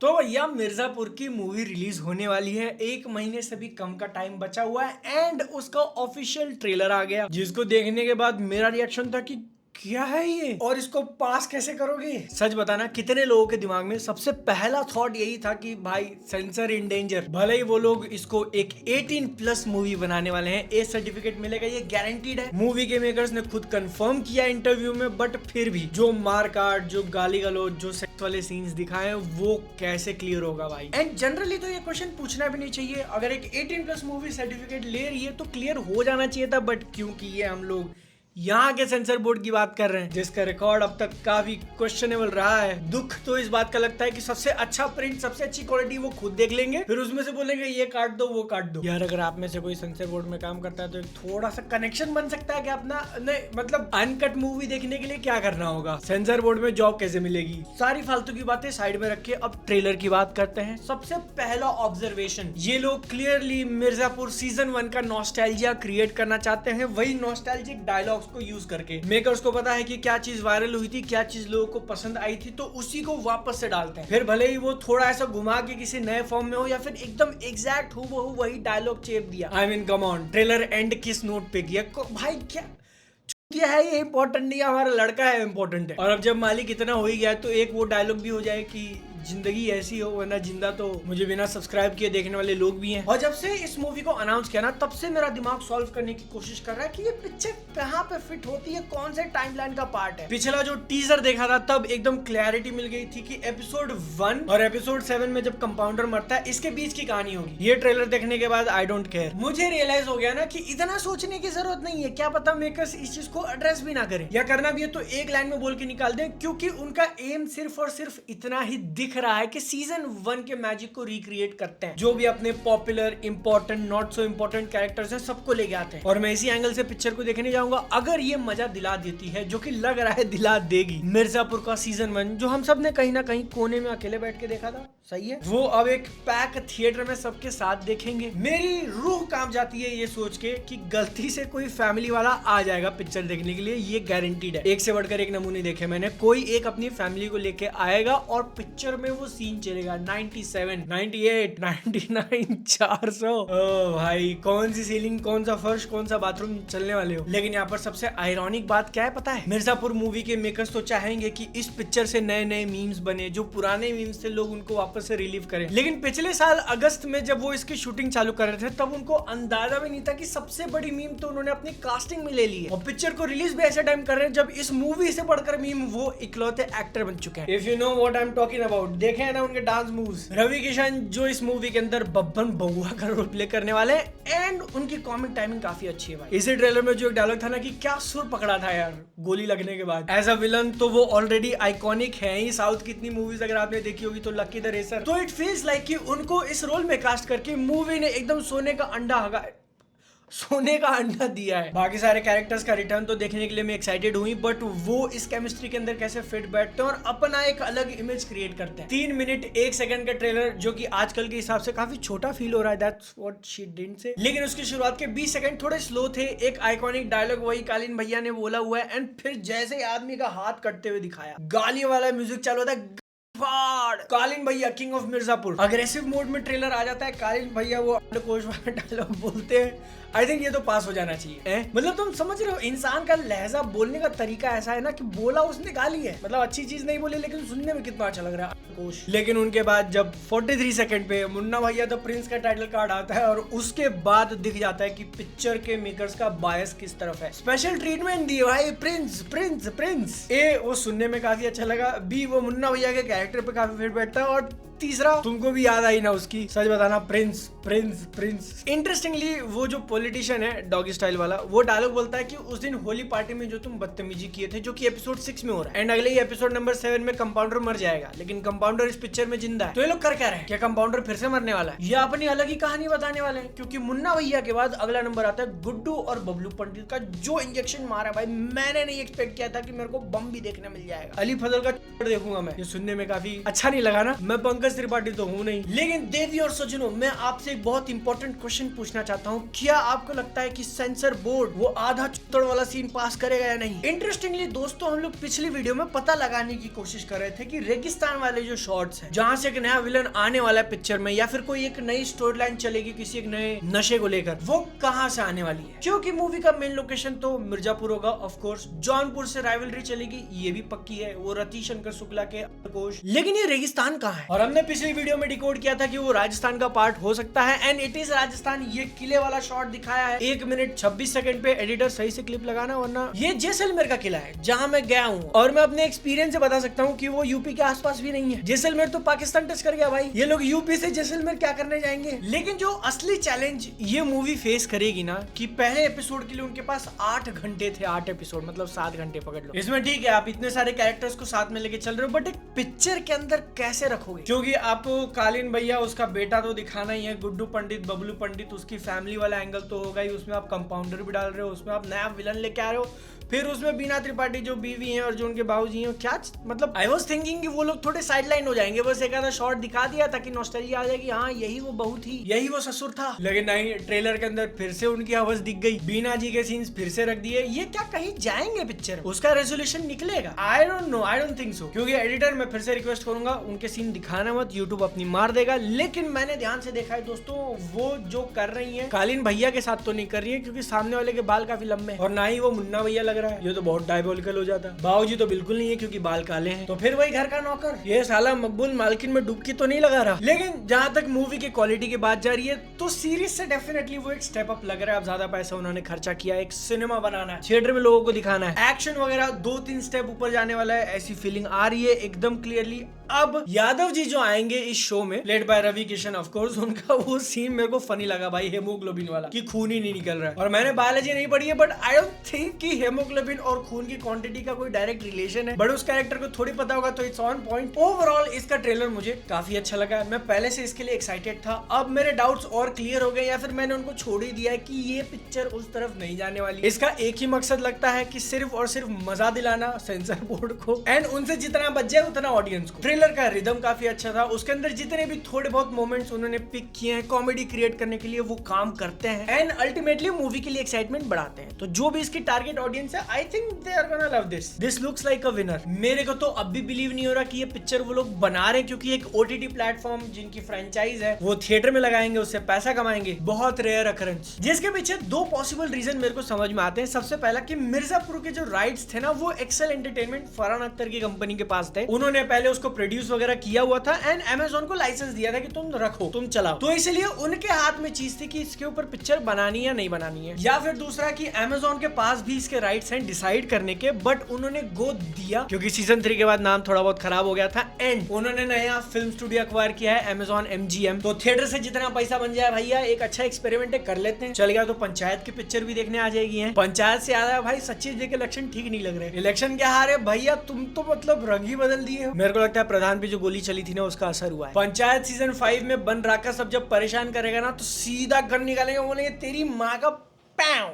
तो भैया मिर्जापुर की मूवी रिलीज होने वाली है, 1 महीने से भी कम का टाइम बचा हुआ है एंड उसका ऑफिशियल ट्रेलर आ गया, जिसको देखने के बाद मेरा रिएक्शन था कि क्या है ये और इसको पास कैसे करोगे। सच बताना कितने लोगों के दिमाग में सबसे पहला थॉट यही था कि भाई सेंसर इन डेंजर। भले ही वो लोग इसको एक 18+ मूवी बनाने वाले हैं, ए सर्टिफिकेट मिलेगा, ये गारंटीड है। मूवी के मेकर्स ने खुद कंफर्म किया इंटरव्यू में, बट फिर भी जो मारकाट, जो गाली गलौज, जो सेक्स वाले सीन्स दिखाए वो कैसे क्लियर होगा भाई। एंड जनरली तो ये क्वेश्चन पूछना भी नहीं चाहिए, अगर एक 18+ मूवी सर्टिफिकेट ले रही है तो क्लियर हो जाना चाहिए था, बट क्योंकि ये हम लोग यहाँ के सेंसर बोर्ड की बात कर रहे हैं जिसका रिकॉर्ड अब तक काफी क्वेश्चनेबल रहा है। दुख तो इस बात का लगता है कि सबसे अच्छा प्रिंट, सबसे अच्छी क्वालिटी वो खुद देख लेंगे, फिर उसमें से बोलेंगे ये काट दो वो काट दो। यार अगर आप में से कोई सेंसर बोर्ड में काम करता है तो एक थोड़ा सा कनेक्शन बन सकता है कि अपना नहीं, मतलब अनकट मूवी देखने के लिए क्या करना होगा, सेंसर बोर्ड में जॉब कैसे मिलेगी। सारी फालतू की बातें साइड में रख के अब ट्रेलर की बात करते हैं। सबसे पहला ऑब्जर्वेशन, ये लोग क्लियरली मिर्जापुर सीजन 1 का नॉस्टैल्जिया क्रिएट करना चाहते हैं, वही नॉस्टैल्जिक डायलॉग को यूज करके। मेकर्स को पता है कि क्या चीज वायरल हुई थी, क्या चीज लोगों को पसंद आई थी, तो उसी को वापस से डालते हैं। फिर भले ही वो थोड़ा ऐसा घुमा के किसी नए फॉर्म में हो या फिर एकदम एग्जैक्ट हूबहू वही डायलॉग चेप दिया। I mean come on, trailer and किस नोट पे किया भाई, क्या है ये इंपॉर्टेंट नहीं है, हमारा लड़का है इंपॉर्टेंट है। और अब जब मालिक इतना हो ही गया तो एक वो डायलॉग भी हो जाए कि जिंदगी ऐसी हो वरना जिंदा तो मुझे बिना सब्सक्राइब किए देखने वाले लोग भी हैं। और जब से इस मूवी को अनाउंस किया ना, तब से मेरा दिमाग सॉल्व करने की कोशिश कर रहा है कि ये पिक्चर कहाँ पे फिट होती है, कौन से टाइमलाइन का पार्ट है। पिछला जो टीजर देखा था तब एकदम क्लैरिटी मिल गई थी कि एपिसोड 1 और एपिसोड 7 में जब कंपाउंडर मरता है इसके बीच की कहानी होगी। ये ट्रेलर देखने के बाद आई डोंट केयर, मुझे रियलाइज हो गया ना कि इतना सोचने की जरूरत नहीं है। क्या पता मेकर्स इस चीज को एड्रेस भी ना करें, या करना भी है तो एक लाइन में बोल के निकाल दें, क्योंकि उनका एम सिर्फ और सिर्फ इतना ही दिख रहा है कि सीजन 1 के मैजिक को रिक्रिएट करते हैं। जो भी अपने popular, important, not so important characters हैं सबको लेके आते हैं, और मैं इसी एंगल से पिक्चर को देखने जाऊंगा। अगर ये मजा दिला देती है, जो कि लग रहा है दिला देगी, मिर्जापुर का सीजन 1 जो हम सब ने कहीं ना कहीं कोने में अकेले बैठ के देखा था, सही है, वो अब एक पैक थिएटर में सबके साथ देखेंगे। मेरी रूह कांप जाती है ये सोच के कि गलती से कोई फैमिली वाला आ जाएगा पिक्चर देखने के लिए, ये गारंटीड है। एक से बढ़कर एक नमूने देखे मैंने, कोई एक अपनी फैमिली को लेके आएगा और पिक्चर में वो सीन चलेगा 97, 98, 99, 400। ओ भाई, कौन सी सीलिंग, कौन सा फर्श, कौन सा बाथरूम चलने वाले हो। लेकिन यहाँ पर सबसे आयरॉनिक बात क्या है पता है, मिर्जापुर मूवी के मेकर्स तो चाहेंगे कि इस पिक्चर से नए नए मीम्स बने, जो पुराने मीम्स थे लोग उनको वापस से रिलीव करें। लेकिन पिछले साल अगस्त में जब वो इसकी शूटिंग चालू कर रहे थे तब उनको अंदाजा भी नहीं था कि सबसे बड़ी मीम तो उन्होंने अपनी कास्टिंग में ले ली है, और पिक्चर को रिलीज भी ऐसे टाइम कर रहे हैं जब इस मूवी से बढ़कर मीम वो इकलौते एक्टर बन चुके हैं। If you know what I am talking about, देखे हैं ना उनके डांस मूव्स। रवि किशन जो इस मूवी के अंदर बब्बन बउआ का रोल प्ले करने वाले हैं, एंड उनकी कॉमिक टाइमिंग काफी अच्छी है भाई। इसी ट्रेलर में जो एक डायलॉग था ना कि क्या सुर पकड़ा था यार गोली लगने के बाद, एज अ विलन तो वो ऑलरेडी आइकॉनिक है ही। साउथ की इतनी मूवीज अगर आपने देखी होगी तो लकी द रेसर, तो इट फील्स लाइक कि उनको इस रोल में कास्ट करके मूवी ने एकदम सोने का अंडा दिया है। बाकी सारे कैरेक्टर्स का रिटर्न तो देखने के लिए मैं एक्साइटेड हुई, बट वो इस केमिस्ट्री के अंदर कैसे फिट बैठते हैं और अपना एक अलग इमेज क्रिएट करते हैं। 3 मिनट 1 सेकंड का ट्रेलर जो कि आजकल के हिसाब से काफी छोटा फील हो रहा है, that's what she didn't say. लेकिन उसकी शुरुआत के 20 सेकंड थोड़े स्लो थे। एक आइकॉनिक डायलॉग वही कालीन भैया ने बोला हुआ है, एंड फिर जैसे आदमी का हाथ कटते हुए दिखाया, गाली वाला म्यूजिक चालू होता है, कालीन भैया king of Mirzapur. Aggressive mode में ट्रेलर आ जाता है, कालीन भैया वो अंडकोश वाला डायलॉग बोलते हैं। आई थिंक ये तो पास हो जाना चाहिए। मतलब तुम समझ रहे हो, इंसान का लहजा, बोलने का तरीका ऐसा है ना कि बोला उसने गाली है, मतलब अच्छी चीज नहीं बोली लेकिन सुनने में कितना अच्छा लग रहा है अंडकोश। लेकिन उनके बाद जब 43 सेकंड पे मुन्ना भैया द प्रिंस का टाइटल कार्ड आता है, और उसके बाद दिख जाता है कि पिक्चर के मेकर्स का बायस किस तरफ है। स्पेशल ट्रीटमेंट दिए भाई, प्रिंस प्रिंस प्रिंस। ए वो सुनने में काफी अच्छा लगा, बी वो मुन्ना भैया के कैरेक्टर पे काफी फिट बैठता है, और तीसरा तुमको भी याद आई ना उसकी, सच बताना, प्रिंस प्रिंस प्रिंस। इंटरेस्टिंगली वो जो पॉलिटिशियन है डॉगी स्टाइल वाला, वो डायलॉग बोलता है कि उस दिन होली पार्टी में जो तुम बदतमीजी किए थे, जो कि एपिसोड 6 में हो रहा है, एंड अगले ही एपिसोड नंबर 7 में कंपाउंडर मर जाएगा, लेकिन कंपाउंडर इस पिक्चर में जिंदा है। तो ये लोग कर क्या रहे हैं, क्या कंपाउंडर फिर से मरने वाला है या अपनी अलग ही कहानी बताने वाले हैं? क्योंकि मुन्ना भैया के बाद अगला नंबर आता है गुड्डू और बबलू पंडित का, जो इंजेक्शन मारा भाई, मैंने नहीं एक्सपेक्ट किया था कि मेरे को बम भी देखने मिल जाएगा। अली फजल का देखूंगा मैं, ये सुनने में काफी अच्छा नहीं लगा ना। मैं पंकज पंकज त्रिपाठी तो हूँ नहीं। लेकिन देवी और सज्जनों, मैं आपसे एक बहुत इंपॉर्टेंट क्वेश्चन पूछना चाहता हूँ, क्या आपको लगता है कि सेंसर बोर्ड वो आधा चुत्तड़ वाला सीन पास करेगा या नहीं? इंटरेस्टिंगली दोस्तों, हम लोग पिछली वीडियो में पता लगाने की कोशिश कर रहे थे कि रेगिस्तान वाले जो शॉट्स हैं, जहाँ से एक नया विलन आने वाला है पिक्चर में, या फिर कोई एक नई स्टोरी लाइन चलेगी किसी एक नए नशे को लेकर, वो कहाँ से आने वाली है। क्योंकि मूवी का मेन लोकेशन तो मिर्जापुर होगा ऑफ कोर्स, जौनपुर से राइवलरी चलेगी ये भी पक्की है, वो रति शंकर शुक्ला के कोश। लेकिन ये रेगिस्तान कहाँ है? और हमने पिछली वीडियो में डिकोड किया था कि वो राजस्थान का पार्ट हो सकता है, एंड इट इज राजस्थान। ये किले वाला शॉट दिखाया है 1 मिनट 26 सेकंड पे। एडिटर सही से क्लिप लगाना, वरना ये जैसलमेर का किला है जहाँ मैं गया हूँ, और मैं अपने एक्सपीरियंस से बता सकता हूँ कि वो यूपी के आसपास भी नहीं है। जैसलमेर तो पाकिस्तान टच कर गया भाई, ये लोग यूपी से जैसलमेर क्या करने जाएंगे। लेकिन जो असली चैलेंज ये मूवी फेस करेगी ना, कि पहले एपिसोड के लिए उनके पास 8 घंटे थे, 8 एपिसोड मतलब 7 घंटे पकड़ लो। इसमें ठीक है आप इतने सारे कैरेक्टर्स को साथ में लेके चल रहे हो, बट एक पिक्चर के अंदर कैसे रखोगे? क्योंकि आपको कालीन भैया उसका बेटा तो दिखाना ही है, गुड्डू पंडित, बबलू पंडित, उसकी फैमिली वाला एंगल तो होगा ही, उसमें आप कंपाउंडर भी डाल रहे हो, उसमें आप नया विलन लेके आ रहे हो, फिर उसमें बीना त्रिपाठी जो बीवी हैं और जो उनके बाबूजी हैं, क्या मतलब आई वाज थिंकिंग कि वो लोग थोड़े साइडलाइन हो जाएंगे, बस एक आधा शॉट दिखा दिया ताकि नॉस्टैल्जिया आ जाए कि हाँ यही वो बहू थी, यही वो ससुर था। लेकिन नहीं, ट्रेलर के अंदर फिर से उनकी आवाज दिख गई, बीना जी के सीन्स फिर से रख दिए। ये क्या कहीं जाएंगे पिक्चर, उसका रेजोल्यूशन निकलेगा? I don't know, I don't think so. क्योंकि एडिटर मैं फिर से रिक्वेस्ट करूंगा, उनके सीन दिखाना मत, यूट्यूब अपनी मार देगा। लेकिन मैंने ध्यान से देखा है दोस्तों, वो जो कर रही है कालीन भैया के साथ तो नहीं कर रही है, क्योंकि सामने वाले के बाल काफी लंबे हैं, और ना ही वो मुन्ना भैया लग रहा है, ये तो बहुत डायबोलिकल हो जाता। बाबूजी तो बिल्कुल नहीं है क्योंकि बाल काले हैं, तो फिर वही घर का नौकर, ये साला मकबूल मालकिन में डुबकी तो नहीं लगा रहा। लेकिन जहां तक मूवी की क्वालिटी की बात जा रही है, तो सीरीज से डेफिनेटली वो एक स्टेप अप लग रहा है। अब ज्यादा पैसा उन्होंने खर्चा किया, एक सिनेमा बनाना है, थिएटर में लोगों को दिखाना है, एक्शन वगैरह 2-3 स्टेप ऊपर जाने वाला है, ऐसी फीलिंग आ रही है एकदम क्लियरली। अब यादव जी जो आएंगे इस शो में, played by Ravi Kishan of course, उनका वो सीन मेरे को फनी लगा भाई, हेमोग्लोबिन वाला, कि खून ही नहीं निकल रहा है। और मैंने बायोलॉजी नहीं पढ़ी है, बट आई डोंट थिंक कि हेमोग्लोबिन और खून की क्वांटिटी का कोई डायरेक्ट रिलेशन है, बट उस कैरेक्टर को थोड़ी पता होगा, तो इट्स ऑन पॉइंट। ओवरऑल इसका ट्रेलर मुझे काफी अच्छा लगा, मैं पहले से इसके लिए एक्साइटेड था। अब मेरे डाउट्स और क्लियर हो गए, या फिर मैंने उनको छोड़ ही दिया है कि ये पिक्चर उस तरफ नहीं जाने वाली। इसका एक ही मकसद लगता है कि सिर्फ और सिर्फ मजा दिलाना सेंसर बोर्ड को, एंड उनसे जितना बच जाए उतना ऑडियंस को। ट्रेलर का रिदम काफी अच्छा था, उसके अंदर जितने भी थोड़े बहुत मोमेंट्स उन्होंने पिक किए हैं कॉमेडी क्रिएट करने के लिए, वो काम करते हैं, एंड अल्टीमेटली मूवी के लिए एक्साइटमेंट बढ़ाते हैं। तो जो भी इसकी टारगेट ऑडियंस है, I think they are gonna love this. This looks like a winner. मेरे को तो अब भी बिलीव नहीं हो रहा कि ये पिक्चर वो लोग बना रहे हैं, क्योंकि एक ओटीटी प्लेटफॉर्म जिनकी फ्रेंचाइज है वो थिएटर में लगाएंगे, उससे पैसा कमाएंगे, बहुत रेयर अकरेंस। जिसके पीछे 2 पॉसिबल रीजन मेरे को समझ में आते हैं। सबसे पहला कि मिर्जापुर के जो राइट्स थे ना, वो एक्सेल एंटरटेनमेंट फरहान अख्तर की कंपनी के पास थे, उन्होंने पहले उसको प्रोड्यूस वगैरह किया हुआ था, एंड अमेज़न को लाइसेंस दिया था कि तुम रखो, तुम चलाओ। तो इसलिए उनके हाथ में चीज थी कि इसके ऊपर पिक्चर बनानी या नहीं बनानी है। या फिर दूसरा कि अमेज़न के पास भी इसके राइट्स हैं डिसाइड करने के, बट उन्होंने गो दिया क्योंकि सीजन 3 के बाद नाम थोड़ा बहुत खराब हो गया था, एंड उन्होंने नया फिल्म स्टूडियो एक्वायर किया है अमेज़न MGM। तो थिएटर से जितना पैसा बन जाए भैया, एक अच्छा एक्सपेरिमेंट कर लेते हैं। चल गया तो पंचायत की पिक्चर भी देखने आ जाएगी है। पंचायत से याद है भाई, सचिन जी के इलेक्शन ठीक नहीं लग रहे। इलेक्शन क्या हारे भैया, तुम तो मतलब रंग ही बदल दिए। मेरे को लगता है प्रधान पे जो गोली चली थी ना, उसका असर हुआ है। पंचायत सीजन 5 में बन राका सब जब परेशान करेगा ना, तो सीधा गन निकालेंगे, बोलेंगे तेरी माँ का पैव।